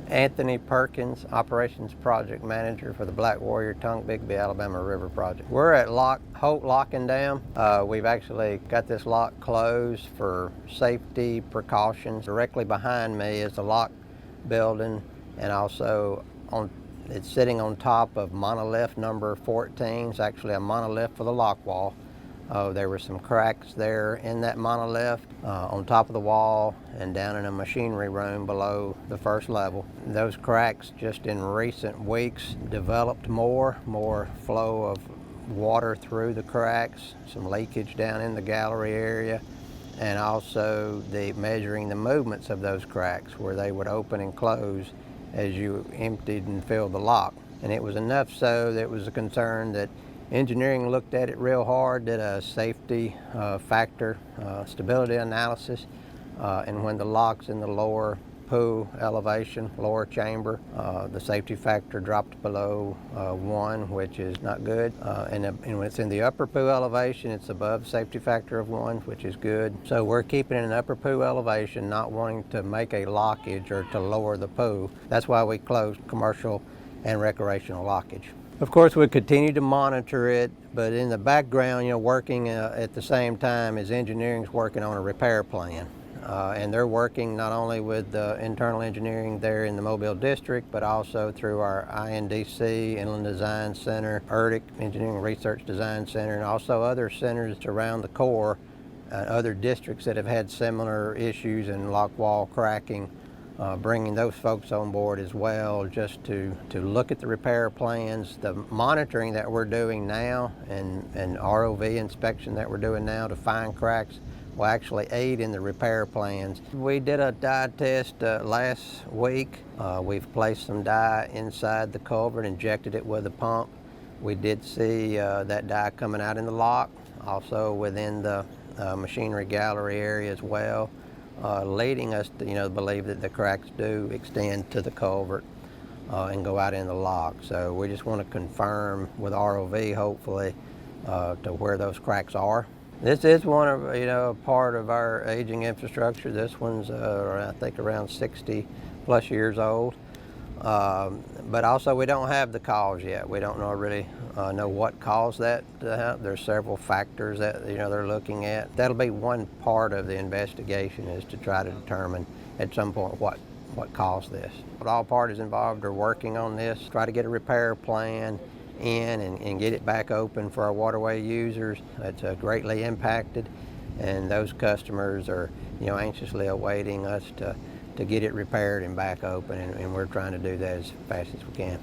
Anthony Perkins, Operations Project Manager for the Black Warrior Tongue-Bigby Alabama River Project. We're at Holt Lock and Dam. We've actually got this lock closed for safety precautions. Directly behind me is the lock building, and also it's sitting on top of monolith number 14. It's actually a monolith for the lock wall. There were some cracks there in that monolith on top of the wall and down in a machinery room below the first level. Those cracks just in recent weeks developed more flow of water through the cracks, some leakage down in the gallery area, and also measuring the movements of those cracks where they would open and close as you emptied and filled the lock. And it was enough so that it was a concern that engineering looked at it real hard, did a safety factor stability analysis, and when the lock's in the lower pool elevation, lower chamber, the safety factor dropped below 1, which is not good. And when it's in the upper pool elevation, it's above safety factor of 1, which is good. So we're keeping it in upper pool elevation, not wanting to make a lockage or to lower the pool. That's why we closed commercial and recreational lockage. Of course, we continue to monitor it, but in the background, working at the same time as engineering's working on a repair plan. And they're working not only with internal engineering there in the Mobile District, but also through our INDC, Inland Design Center, ERDIC, Engineering Research Design Center, and also other centers around the Corps, other districts that have had similar issues in lock wall cracking. Bringing those folks on board as well, just to look at the repair plans, the monitoring that we're doing now, and ROV inspection that we're doing now to find cracks will actually aid in the repair plans. We did a dye test last week. We've placed some dye inside the culvert, injected it with a pump. We did see that dye coming out in the lock, also within the machinery gallery area as well. Leading us to believe that the cracks do extend to the culvert and go out in the lock. So we just want to confirm with ROV, hopefully, to where those cracks are. This is one of a part of our aging infrastructure. This one's I think around 60 plus years old. But also we don't have the cause yet. We don't really know what caused that to happen. There's several factors that they're looking at. That'll be one part of the investigation, is to try to determine at some point what caused this. But all parties involved are working on this, try to get a repair plan in and get it back open for our waterway users. It's greatly impacted, and those customers are anxiously awaiting us to get it repaired and back open, and we're trying to do that as fast as we can.